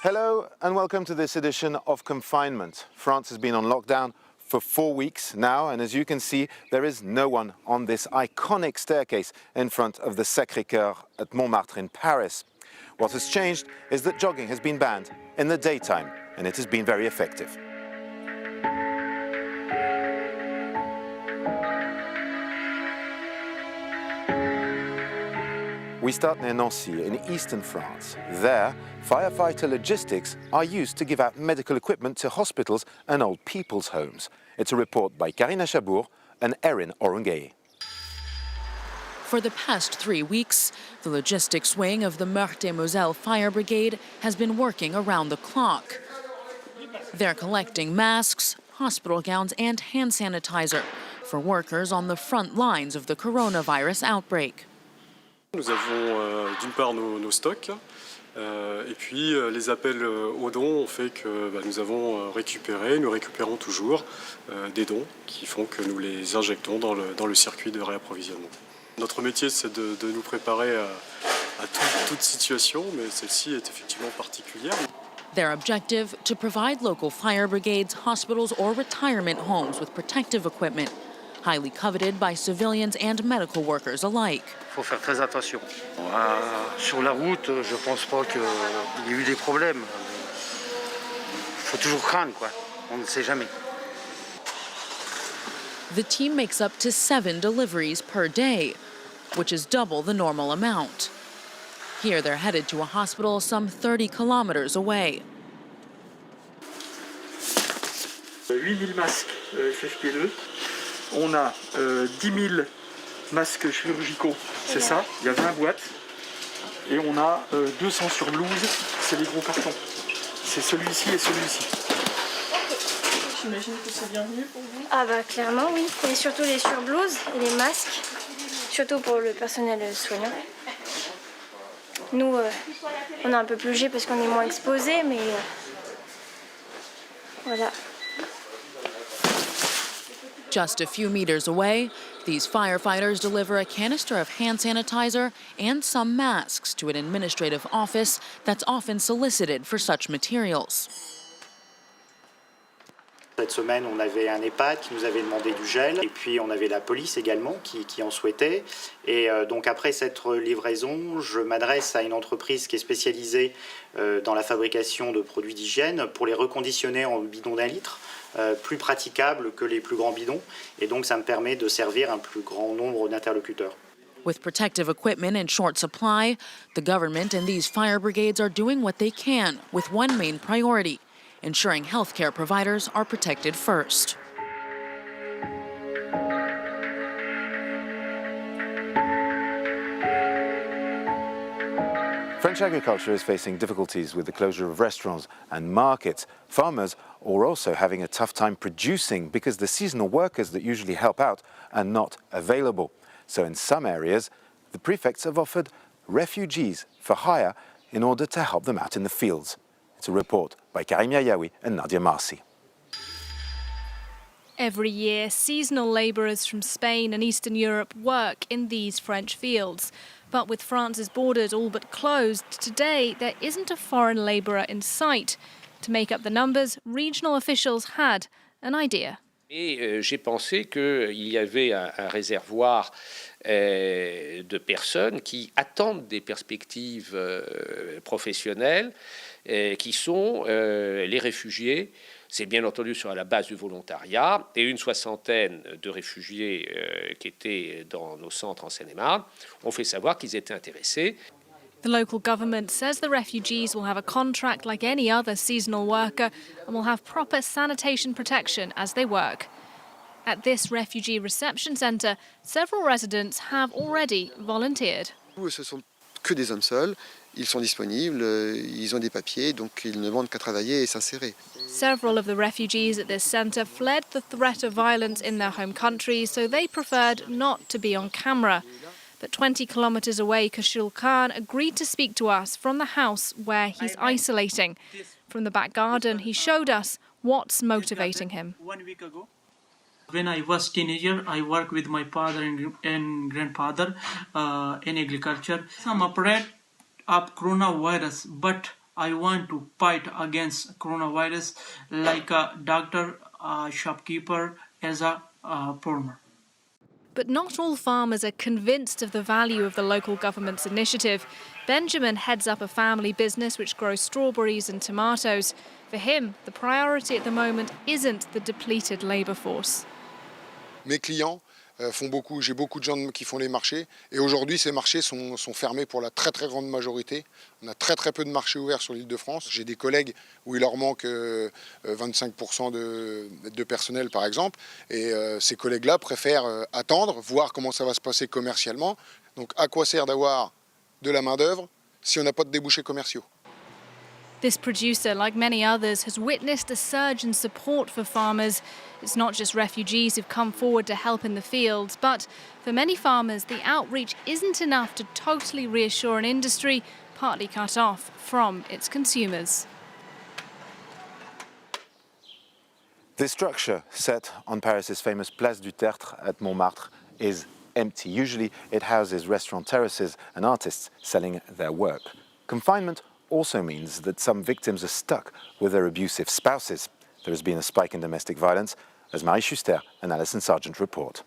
Hello and welcome to this edition of Confinement. France has been on lockdown for 4 weeks now, and as you can see, there is no one on this iconic staircase in front of the Sacré-Cœur at Montmartre in Paris. What has changed is that jogging has been banned in the daytime, and it has been very effective. We start near Nancy in eastern France. There, firefighter logistics are used to give out medical equipment to hospitals and old people's homes. It's a report by Karina Chabour and Erin Orungaye. For the past 3 weeks, the logistics wing of the Meurthe-et-Moselle Fire Brigade has been working around the clock. They're collecting masks, hospital gowns and hand sanitizer for workers on the front lines of the coronavirus outbreak. Nous avons d'une part nos stocks et puis les appels aux dons ont fait que nous récupérons toujours des dons qui font que nous les injectons dans le circuit de réapprovisionnement. Notre métier c'est de nous préparer à toute situation, mais celle-ci est effectivement particulière. Their objective, to provide local fire brigades, hospitals or retirement homes with protective equipment, highly coveted by civilians and medical workers alike. Il faut faire très attention. Sur la route, je pense pas qu'il y ait eu des problèmes. Il faut toujours craindre, quoi. On ne sait jamais. The team makes up to 7 deliveries per day, which is double the normal amount. Here they're headed to a hospital some 30 kilometers away. 8000 masques FFP2. On a 10 000 masques chirurgicaux, c'est ça, il y a 20 boîtes. Et on a 200 sur blouse, c'est les gros cartons. C'est celui-ci et celui-ci. J'imagine que c'est bienvenu pour vous. Ah bah clairement oui, et surtout les surblouses et les masques, surtout pour le personnel soignant. Nous, on est un peu plus léger parce qu'on est moins exposés, mais voilà. Just a few meters away, these firefighters deliver a canister of hand sanitizer and some masks to an administrative office that's often solicited for such materials. Cette semaine, on avait un EHPAD qui nous avait demandé du gel, et puis on avait la police également qui en souhaitait. Et donc après cette livraison, je m'adresse à une entreprise qui est spécialisée dans la fabrication de produits d'hygiène pour les reconditionner en bidons d'1 litre, plus praticables que les plus grands bidons. Et donc ça me permet de servir un plus grand nombre d'interlocuteurs. With protective equipment in short supply, the government and these fire brigades are doing what they can with one main priority: ensuring healthcare providers are protected first. French agriculture is facing difficulties with the closure of restaurants and markets. Farmers are also having a tough time producing because the seasonal workers that usually help out are not available. So in some areas, the prefects have offered refugees for hire in order to help them out in the fields. It's a report by Karim Yayaoui and Nadia Marcy. Every year, seasonal labourers from Spain and Eastern Europe work in these French fields. But with France's borders all but closed, today there isn't a foreign labourer in sight. To make up the numbers, regional officials had an idea. Et j'ai pensé qu'il y avait un réservoir de personnes qui attendent des perspectives professionnelles, qui sont les réfugiés. C'est bien entendu sur la base du volontariat, et une 60aine de réfugiés qui étaient dans nos centres en Seine-et-Marne ont fait savoir qu'ils étaient intéressés. The local government says the refugees will have a contract like any other seasonal worker and will have proper sanitation protection as they work. At this refugee reception centre, several residents have already volunteered. Ce sont que des hommes seuls, ils sont disponibles, ils ont des papiers, donc ils ne demandent qu'à travailler et s'insérer. Several of the refugees at this centre fled the threat of violence in their home countries, so they preferred not to be on camera. But 20 kilometres away, Kashil Khan agreed to speak to us from the house where he's isolating. From the back garden, he showed us what's motivating him. 1 week ago, when I was teenager, I worked with my father and grandfather in agriculture. Some afraid of coronavirus, but I want to fight against coronavirus like a doctor, a shopkeeper, as a farmer. But not all farmers are convinced of the value of the local government's initiative. Benjamin heads up a family business which grows strawberries and tomatoes. For him, the priority at the moment isn't the depleted labour force. Mes clients font beaucoup, j'ai beaucoup de gens qui font les marchés et aujourd'hui ces marchés sont fermés pour la très grande majorité. On a très peu de marchés ouverts sur l'Île-de-France. J'ai des collègues où il leur manque 25% de personnel par exemple et ces collègues-là préfèrent attendre, voir comment ça va se passer commercialement. Donc à quoi sert d'avoir de la main-d'œuvre si on n'a pas de débouchés commerciaux? This producer, like many others, has witnessed a surge in support for farmers. It's not just refugees who've come forward to help in the fields, but for many farmers, the outreach isn't enough to totally reassure an industry partly cut off from its consumers. This structure set on Paris's famous Place du Tertre at Montmartre is empty. Usually it houses restaurant terraces and artists selling their work. Confinement also means that some victims are stuck with their abusive spouses. There has been a spike in domestic violence, as Marie Schuster and Alison Sargent report.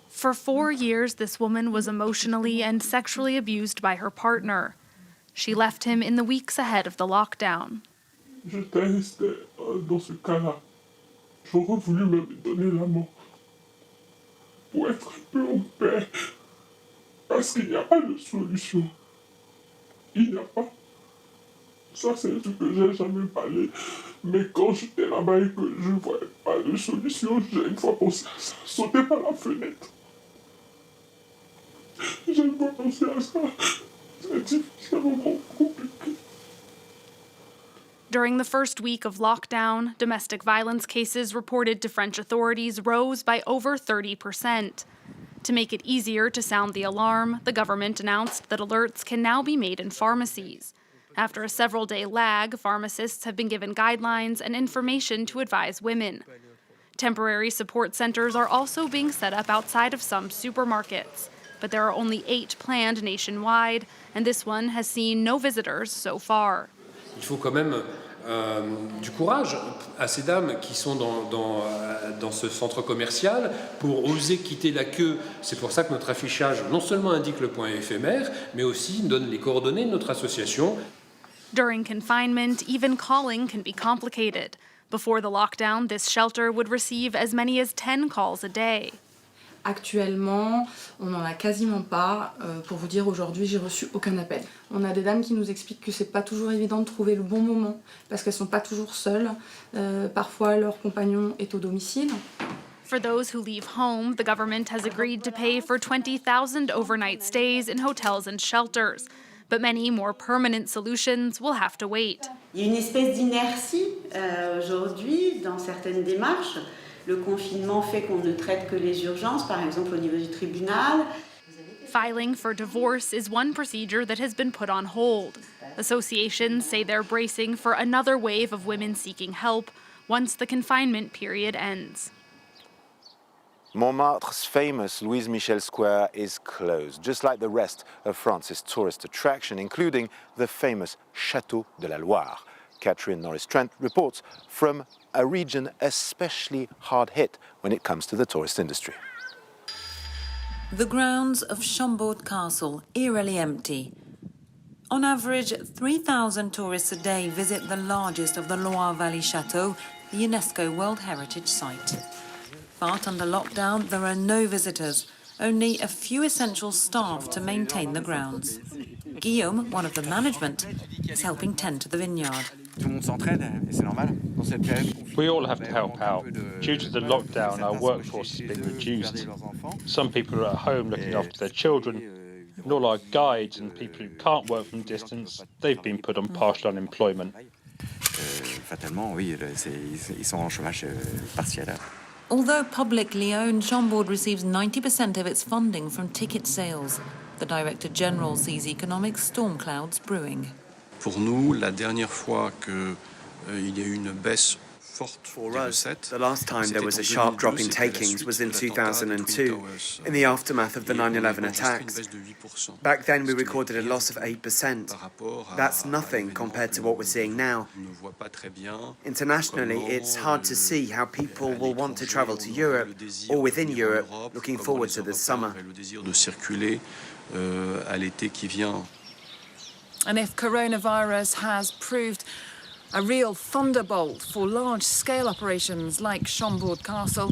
For 4 years, this woman was emotionally and sexually abused by her partner. She left him in the weeks ahead of the lockdown. J'étais resté dans ce cas-là. J'aurais voulu me donner la mort pour être un peu en paix. Parce qu'il n'y a pas de solution. Il n'y a pas. Ça, c'est ce que j'ai jamais parlé. Mais quand j'étais là-bas et que je ne voyais pas de solution, j'ai une fois pensé à ça. Sauter par la fenêtre. J'ai une fois pensé à ça. C'est difficilement compliqué. During the first week of lockdown, domestic violence cases reported to French authorities rose by over 30%. To make it easier to sound the alarm, the government announced that alerts can now be made in pharmacies. After a several-day lag, pharmacists have been given guidelines and information to advise women. Temporary support centers are also being set up outside of some supermarkets, but there are only 8 planned nationwide, and this one has seen no visitors so far. Il faut quand même du courage à ces dames qui sont dans ce centre commercial pour oser quitter la queue. C'est pour ça que notre affichage non seulement indique le point éphémère, mais aussi donne les coordonnées de notre association. During confinement, even calling can be complicated. Before the lockdown, this shelter would receive as many as 10 calls a day. Actuellement, on n'en a quasiment pas. Pour vous dire, aujourd'hui, j'ai reçu aucun appel. On a des dames qui nous expliquent que c'est pas toujours évident de trouver le bon moment parce qu'elles sont pas toujours seules. Parfois, leur compagnon est au domicile. For those who leave home, the government has agreed to pay for 20,000 overnight stays in hotels and shelters. But many more permanent solutions will have to wait. Il y a une espèce d'inertie aujourd'hui dans certaines démarches. Le confinement fait qu'on ne traite que les urgences, par exemple au niveau du tribunal. Filing for divorce is one procedure that has been put on hold. Associations say they're bracing for another wave of women seeking help once the confinement period ends. Montmartre's famous Louise Michel Square is closed, just like the rest of France's tourist attraction, including the famous Château de la Loire. Catherine Norris-Trent reports from a region especially hard hit when it comes to the tourist industry. The grounds of Chambord Castle, eerily empty. On average, 3,000 tourists a day visit the largest of the Loire Valley Chateaux, the UNESCO World Heritage Site. But under lockdown, there are no visitors, only a few essential staff to maintain the grounds. Guillaume, one of the management, is helping tend to the vineyard. We all have to help out. Due to the lockdown, our workforce has been reduced. Some people are at home looking after their children, and all our guides and people who can't work from distance, they've been put on partial unemployment. Although publicly owned, Chambord receives 90% of its funding from ticket sales. The Director General sees economic storm clouds brewing. Pour nous, la dernière fois qu'il y a eu une baisse For us, the last time there was a sharp drop in takings was in 2002, in the aftermath of the 9/11 attacks. Back then we recorded a loss of 8%. That's nothing compared to what we're seeing now. Internationally, it's hard to see how people will want to travel to Europe or within Europe looking forward to this summer. And if coronavirus has proved a real thunderbolt for large-scale operations like Chambord Castle,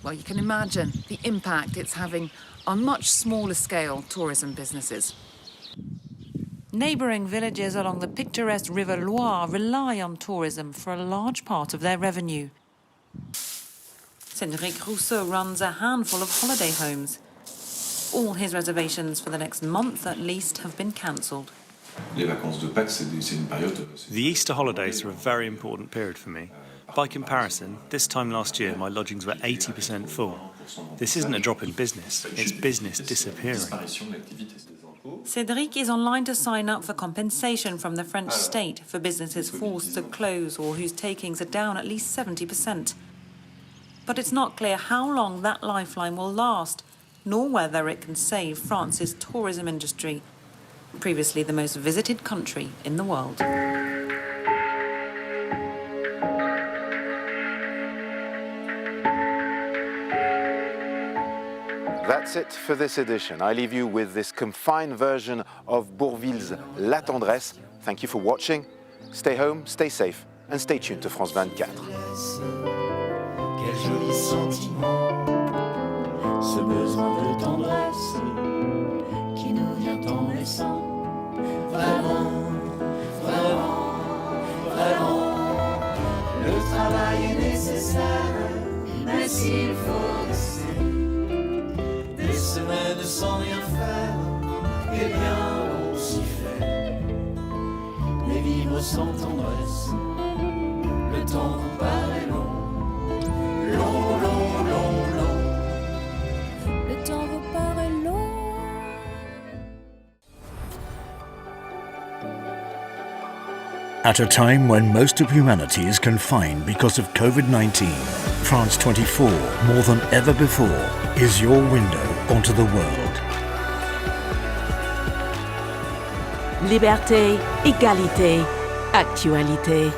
well, you can imagine the impact it's having on much smaller scale tourism businesses. Neighbouring villages along the picturesque River Loire rely on tourism for a large part of their revenue. Cédric Rousseau runs a handful of holiday homes. All his reservations for the next month at least have been cancelled. The Easter holidays are a very important period for me. By comparison, this time last year my lodgings were 80% full. This isn't a drop in business, it's business disappearing. Cédric is online to sign up for compensation from the French state for businesses forced to close or whose takings are down at least 70%. But it's not clear how long that lifeline will last, nor whether it can save France's tourism industry, previously the most visited country in the world. That's it for this edition. I leave you with this confined version of Bourville's La Tendresse. Thank you for watching. Stay home, stay safe, and stay tuned to France 24. Quel joli sentiment, ce besoin de tendresse qui nous vient en naissant. Vraiment, vraiment, vraiment, le travail est nécessaire, mais s'il faut rester des semaines sans rien faire, eh bien on s'y fait. Mais vivre sans tendresse, le temps vous paraît long. Long, long, long, long. Le temps vous paraît long. At a time when most of humanity is confined because of COVID-19, France 24, more than ever before, is your window onto the world. Liberté, égalité, actualité.